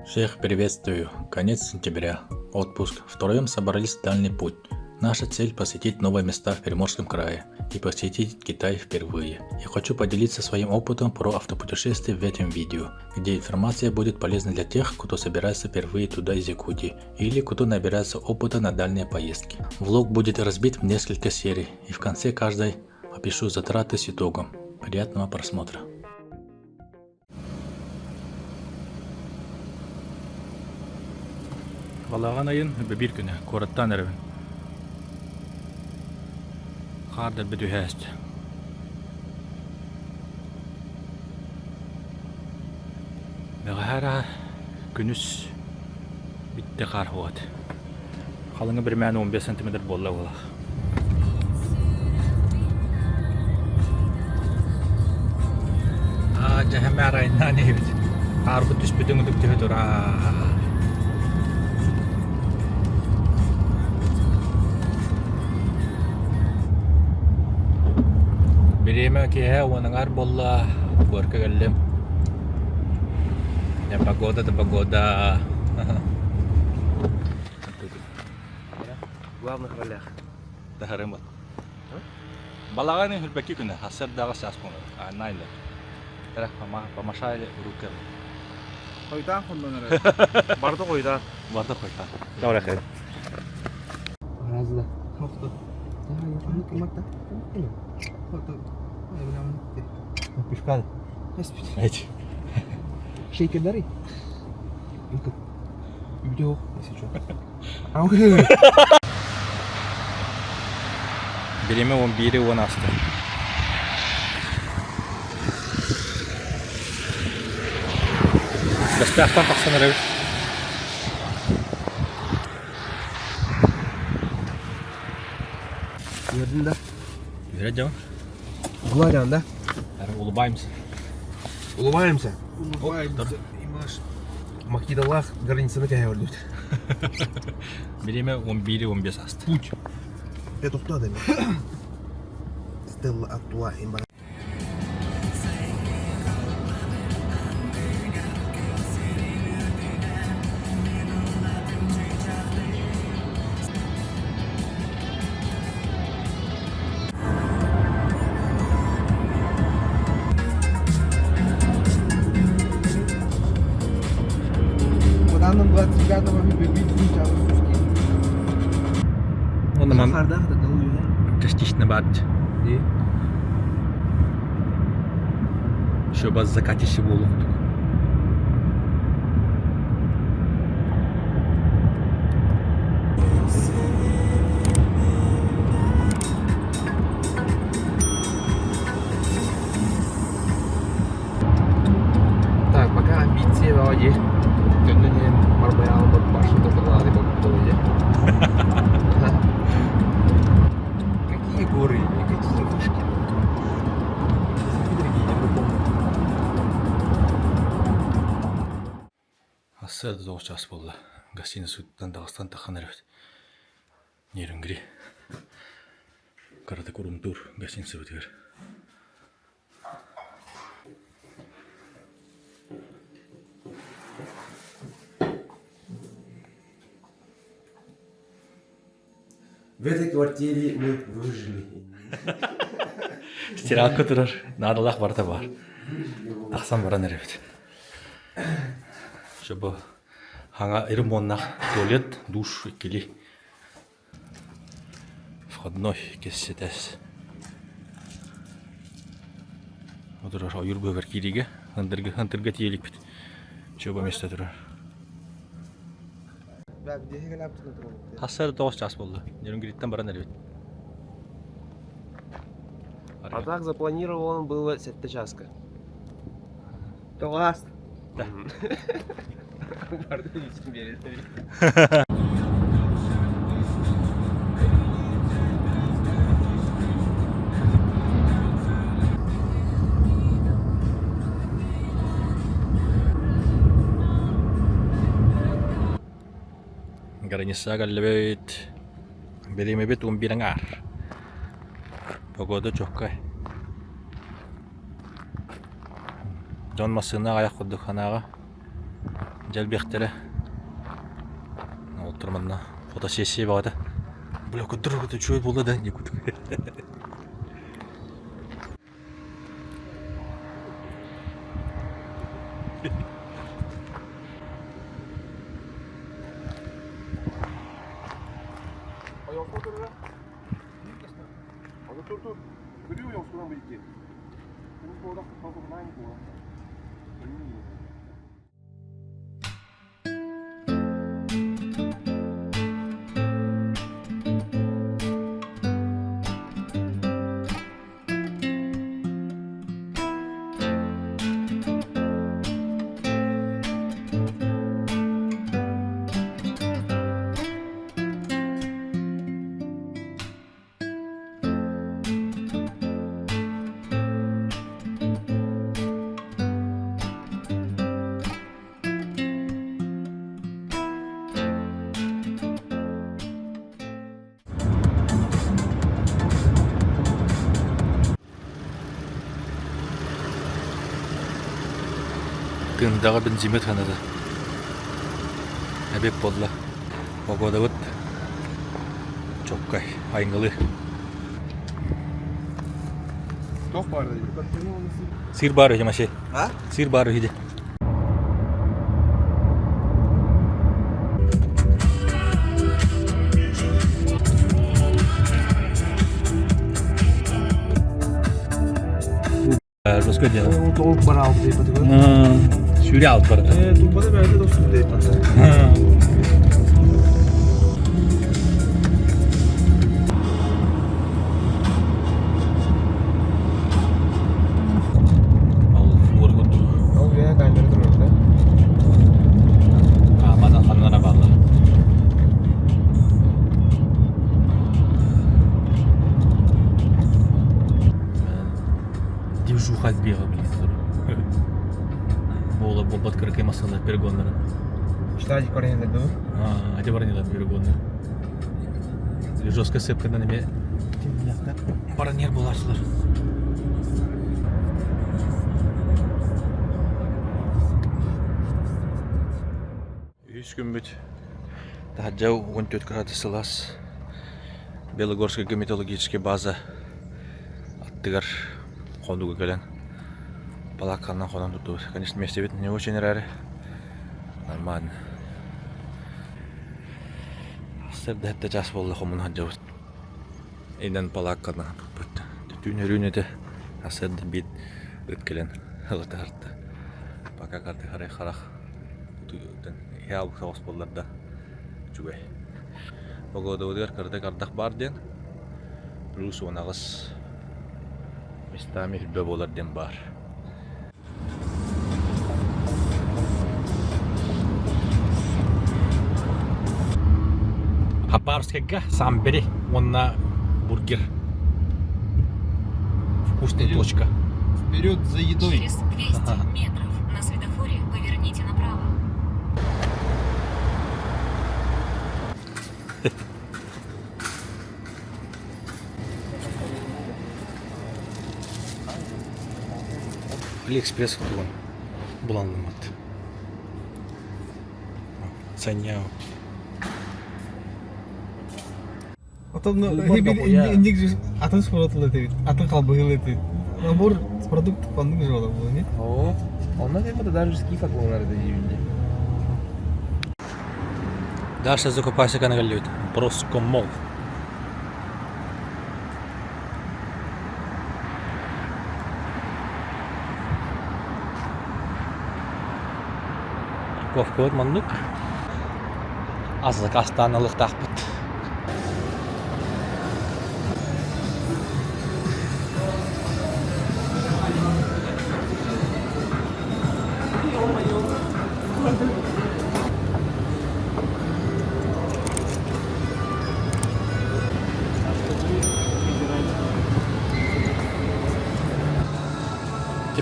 Всех приветствую. Конец сентября. Отпуск. Втроем собрались в дальний путь. Наша цель посетить новые места в Приморском крае и посетить Китай впервые. Я хочу поделиться своим опытом про автопутешествие в этом видео, где информация будет полезна для тех, кто собирается впервые туда из Якутии или кто набирается опыта на дальние поездки. Влог будет разбит в несколько серий, и в конце каждой опишу затраты с итогом. Приятного просмотра. Балаған айын бір күні қораттан әрін. Қарды бір үйәсті. Мәғәра күніс бітті қар хуады. Қалыңы бір мәні 15 см болла олақ. Жәхәмә арайынан ебіт. Қарғы түспідің үдіктігі тұра. Береме кеһе оныңар болла көркі кәлім. Погода да погода. В главных ролях. Тахарымат. Балағаның хүлбәкі күні асырдағы сас бұны. Найны. Тәрәк памашайлы ұрукер. Қойдан қондан әрі. Барды қойдан. Барды қойта. Даура қайд. Разда. Тоқты. Аны кымакта. Фото. Пешкал. Әйт. Шейкерлери. Видео, если что. Береме 11 он асты. Дәспәқтан тақсан әрі. Gördün de. Верет жауын. Гларян, да? Әрі ұлыбаймыз. Улыбаемся. Улыбаемся. Имаш. Макидалах границаны кәйе өрлөт. Береме 11-15 асты. Путь. Это кто да? Стелла Артуа имбар. Данным 25-го бит чалышки. Оны ман Харда да калıyor. частично бат. И Еще баз закатище болу. так, пока амбиции в воде. Гönlünün marmaya alıp başında kılağını bakıp öyle. Какие горы и какие вышки. Другие, я не помню. Асыр 9 час болды. Гостиница үттен Дағыстан таққан әрбет. Нерінгіре. Карата Курумтур гостиница өтігер. В этой квартире мы выжили. Стиралка тұрар. Надалақ барда бар. Тақсан баран әрбет. Чтобы хаңа ремонтнақ туалет, душ екелі. Входной кессетәс. Отырар ойыр бөгір кереге. Хантырға тиелік бет. Чөбі месте тұрар. Ben bir de hemen yaptım da. Асыр 9 час болды. Нерінгіреттен баран әрбет. А так запланировано было 7 часка. Тоғаст. Да. Барды için belirtleri. Граница галлебет. Береме бет 11 ар. Погода чоккай. Жон масына аяқ курдук ханага. Жалбектері. Отырманна фотосессия бағады. Бля, көтір чөй болды да, не көтір. Dur. Görüyor musun lan bu iki? Bunun orada kapının aynı bu. Тыңдағы бензимет ханады. Әбек болла. Погода бұд. Чоққай, айыңғылы. Тоқ барды. Сыр бар өйде мәше. А? Сыр бар өйде. Жестко дело. Толық бар алып дейпеді ғой. Сүйре алып барды. Тұлбада бәрде достым дейпеді. Ал фургут. Ал я камера тұрады да. Амадан ханнара бағды. Движуха сбега, блин. Бола бомбат кыркай масалар перегонлары. Штатик көргенде ду. Аде бар нелер перегонлар. Жестко сепкада неме. Баранер болашылар. Үш күн бүт. Тахаджау 14 градус лас. Белогорская геометологическая база. Аттыгар қондуға келен. Палакканнан қонан тұту. Конечно, месте бит не очень рары. Нормально. Сәрді әтті жас болды қомын хаджау. Эйден палакканнан тұтпыт. Түтін өрінеді. Асырды бит өткелен. Ғылыты артты. Пока қарды қарай қарақ. Яу соғыс болдарда. Жүгай. Погода өдер кірді қардақ бар ден. Плюс онағыз местами хүлбе болар ден бар. Хабаровская самбери, онна бургер. Вкусная точка. Вперед за едой. Через 200 метров на светофоре поверните направо. Алиэкспресс туган буланмат. Саняу. Атом индик же атын спортылы дейді. Атын қалбығылы дейді. Набор продукт пандың жоғалар бұл, не? О, онна дейпеді даже скиф аклонары да дейбінде. Даша закупайся канагалют. Проскомол. Ковкот мандук. Азык астаналык тақпыт.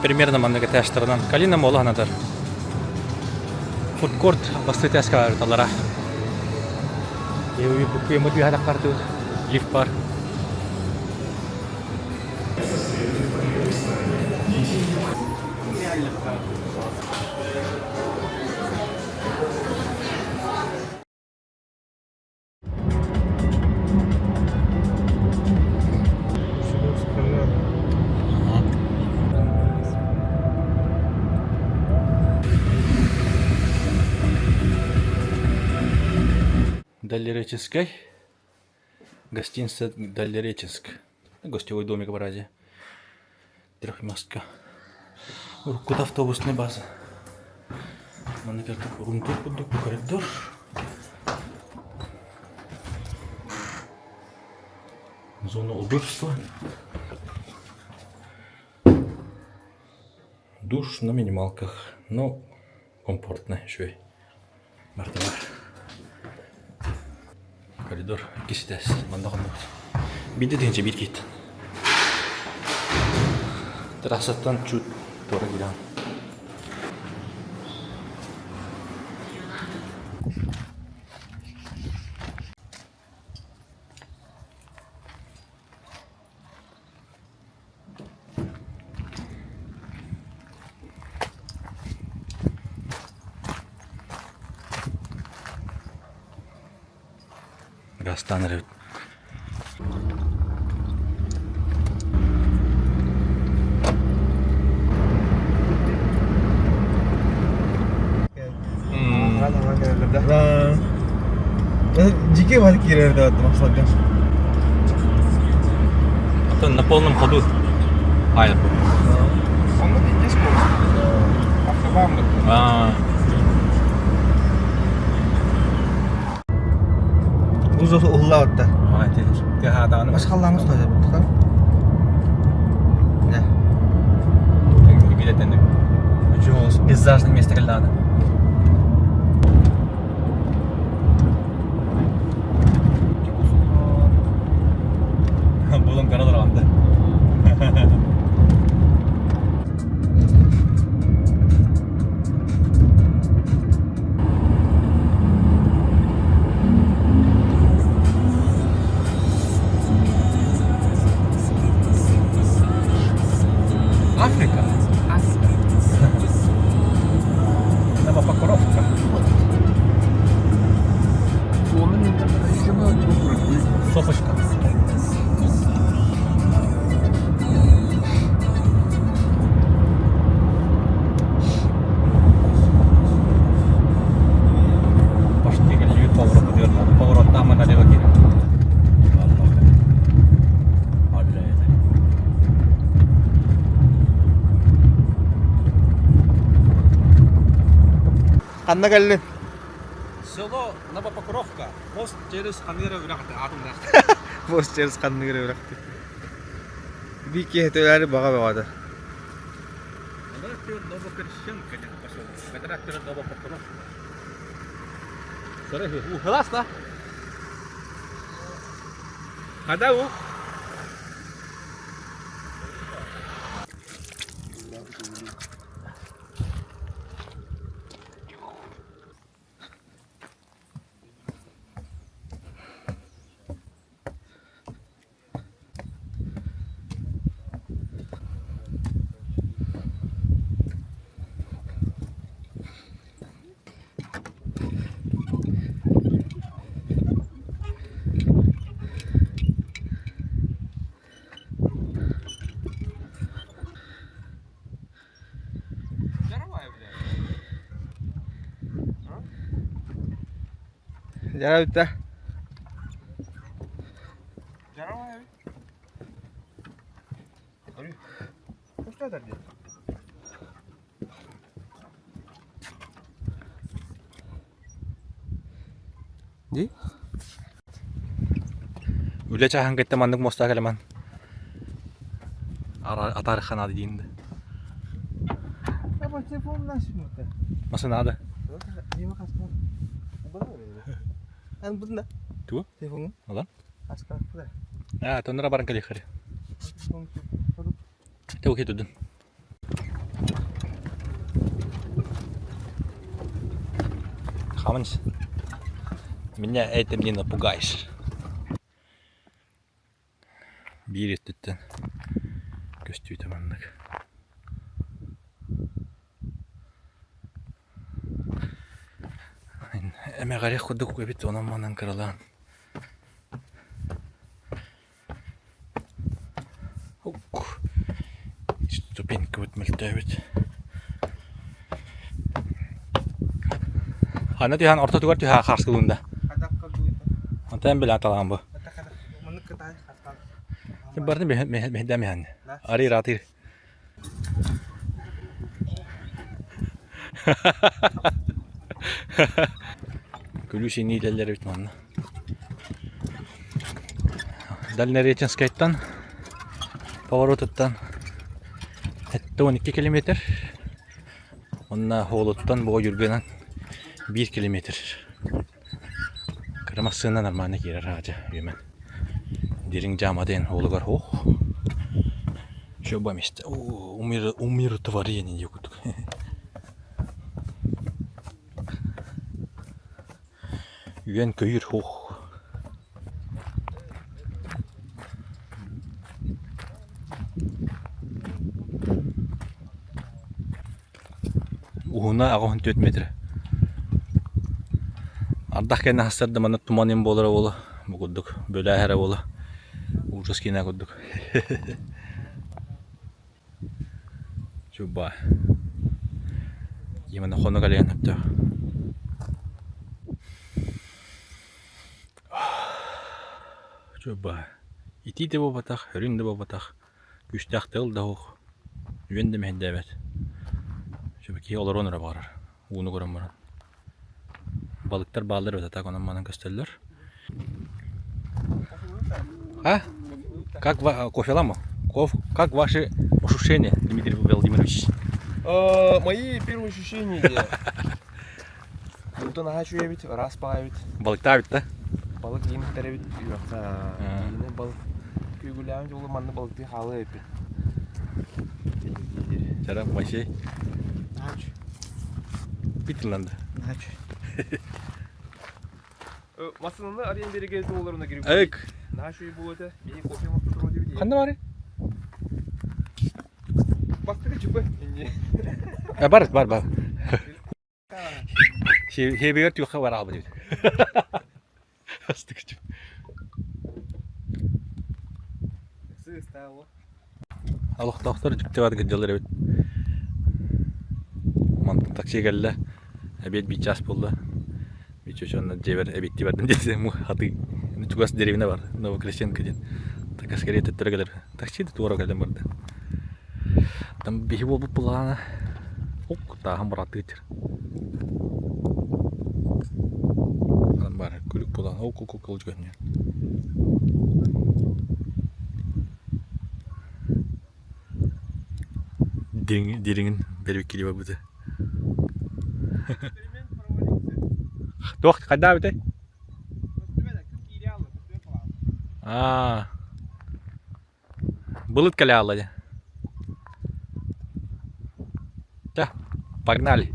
Примерно мандыгы стороnan. Калина мола анатар. Фудкорт басты тәскалар талара. Еуи букве мөдви хадак карту. Лифт бар. Дальнереченской. Гостиница Дальнереченск. Гостевой домик в Разе. Трехместка. Куда автобусная база. Mana kertas untuk коридор. Зона удобства. Душ на минималках, но комфортно еще и. Мартова. Коридор кистес. Мандаган. Биде денче бит кит. Террасаттан чуть тора гидан. Останавливает. Жеке валькирлерді атты мақсатка. Это на полном ходу. Аэропорт. Сонда дейін школ. Автобамды. Uz ulla atты. Тегаданы. Башқаларыңыз той деп тұтам. Не? Билетенdik. Üçü пейзажный место geldi. Bulun karalar andı. Африка. Новопокровка. Сопочка. Почти галерея поворота диyorlar. Поворотtan mı налево gidiyor? Қанда кәлін? Село Новопокровка. Мост через Ханера Вирахты. Атымда. Мост через Ханера Вирахты. Бике хетелері баға бағады. Это Новокрещенка. Это Новопокровка. Сорги. Хлас, да? Когда у? Жара бітті. Жарамай. Пускай так делает. Ди? Üle çahan gitti mandık mosta keleman. Atar kanadı diyindi. Ama telefonun açmıyor. Nasıl nadı? Niye bakasın? Bu da öyle. Ben bunu da. Tu? Telefonum. Olan? Askar bu da. Ha, tonlara barang kali khari. Te oke tudun. Хаманс. Меня этим не напугаешь. Бирит түттен. Көстүй тамандык. Эме гарек худук көбит онан манан кыралан. Ук. Ступенька вот мөлтөбүт. Ана тихан орто тугар тиха каршылында. Адакка дуйта. Atan bile atalan bu. Mana ketah kasar. Barını behdem yani. Arı ratır. Gülüş en iyilerleri bitmanlı. Dal nereye için skate'tan Pavarot'tan hatta 12 kilometre. Onunla Holot'tan bu yürügenen 1 kilometre. Kırmasından armağana girer ağaca yemen. Derin camaden holugar hoh. Şoba işte. Umir tvari yeni yoktuk. Yüen köyür hoh. Uhuna ağın 4 metre. Ardaq kene hasarda mana tumanin bolara ola. Bu kudduk. Böyle ahara ola. Ужас kine kudduk. Coba. Gimana kono kalian hatta? Coba. İti de bu batak, hörün de bu batak. Güçtak tel da hoq. Yüende mehdebet. Coba ki olur onlara bağırır. Uunu kuran baran. Balıklar bağlar öte tak onun bana gösterirler. А? Как кофе ламо? Как ваши ощущения, Дмитрий Владимирович? Мои первые ощущения. Тут на хачу я ведь раз павит. Balıkta bitti. Balık yemeklere bir yoksa yine balık köy gülüğünce olur manlı balık bir halı yapıyor. Cara masih Haç. bitirlendi. Haç. Masanın da arayan biri gezdi oğullarına girip. Evet. Haç üye bu öte. İyi kopya mı tutur diye. Kanda var ya? Baktık çıkma. Bar. Şey bir yok var abi diyor. Astık çık. Sığ o. Allah doktor çıktı var geceler evet. Mantık taksiye geldi. Evet bir ças buldu. Bir çocuğun cever ebitti verdim dedi mu hadı. Tugas derevine var. Novokreshenka diye. Takas kere tettere kadar. Taksi de tuara kadar vardı. Tam bir bu plana. Ok tahan beratı içer. Kan var kuluk pulan. Ok kılıcı görünüyor. Diringin bir kili var burada. Doğru kadar bir de. Bulut каляла. Да, погнали.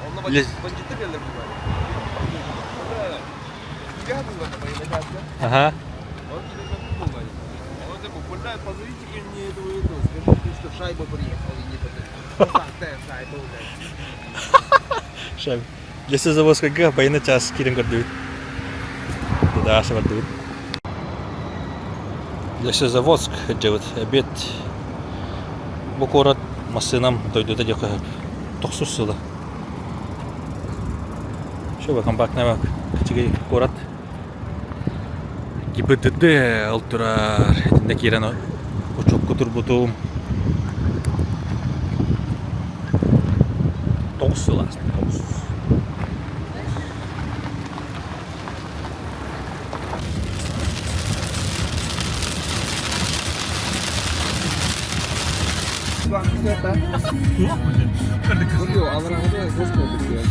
Onunla Bilir. bacıtır gelir bu böyle. Bir hafta var bayına geldi. Ага. Он тебе как думает. Он это популярно, позовите мне эту еду. Скажите, что шайба приехала и не подошла. Как шайба уже. Шаб. Если завоз как bayına ças kirin gördü. Daha şey vardı. Лесозаводск делает обед. Bu город машинам дойдет до дяка 900 сыла. Şu bakın bak ne bak. Küçük город. ГИБДД altırar. Etindeki yeren o çok kutur butum. 9 сыла aslında. 9. Yok, Avrupa'da hoş gördük ya.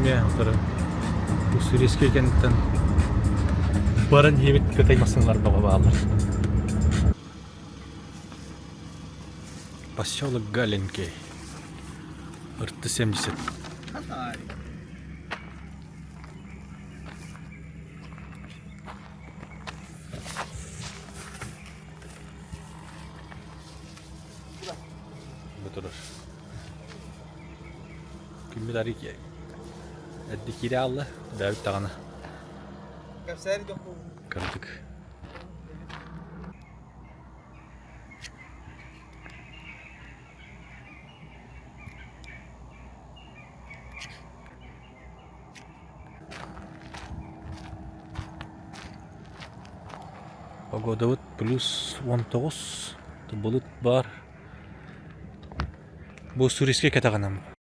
Эме отыр. Уссурийский кенттен барын ебит кытаймасыңлар балалар. Поселок Галенький. РТ-70. Betul. Kim bilir ki eddi kiralı Davut Dağı'na Кәпсәр жоқ бұл. kırdık. Погода вот плюс 19. Bulut бар. В Уссурийске катаганам.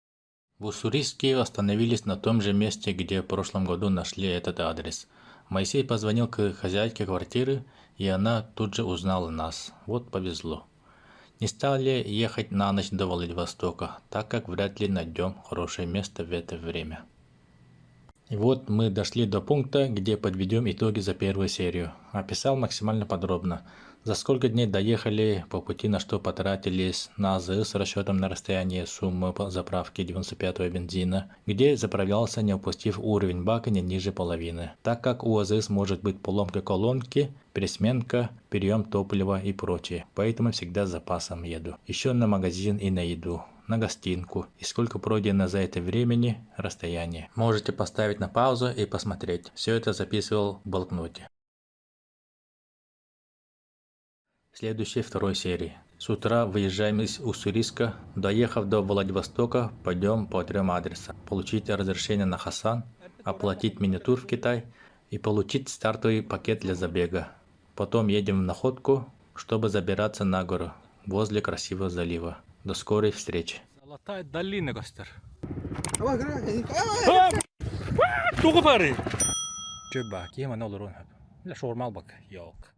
В Уссурийске остановились на том же месте, где в прошлом году нашли этот адрес. Моисей позвонил к хозяйке квартиры, и она тут же узнала нас. Вот повезло. Не стали ехать на ночь до Владивостока, так как вряд ли найдем хорошее место в это время. И вот мы дошли до пункта, где подведем итоги за первую серию. Описал максимально подробно. За сколько дней доехали, по пути на что потратились, на АЗС с расчетом на расстояние, суммы по заправке 95-го бензина, где заправлялся, не упустив уровень бака не ниже половины, так как у АЗС может быть поломка колонки, пересменка, прием топлива и прочее, поэтому всегда с запасом еду. Еще на магазин и на еду, на гостинку и сколько пройдено за это времени расстояние. Можете поставить на паузу и посмотреть. Все это записывал в блокноте. Следующей второй серии. С утра выезжаем из Уссурийска, доехав до Владивостока, пойдем по 3 адресам. Получить разрешение на Хасан, оплатить мини-тур в Китай и получить стартовый пакет для забега. Потом едем в Находку, чтобы забираться на гору, возле красивого залива. До скорой встречи. Золотая долина, Костер. Ама кіра, Туғы бары! Чөп бак, ема не olur onu. Шормал бак, yok.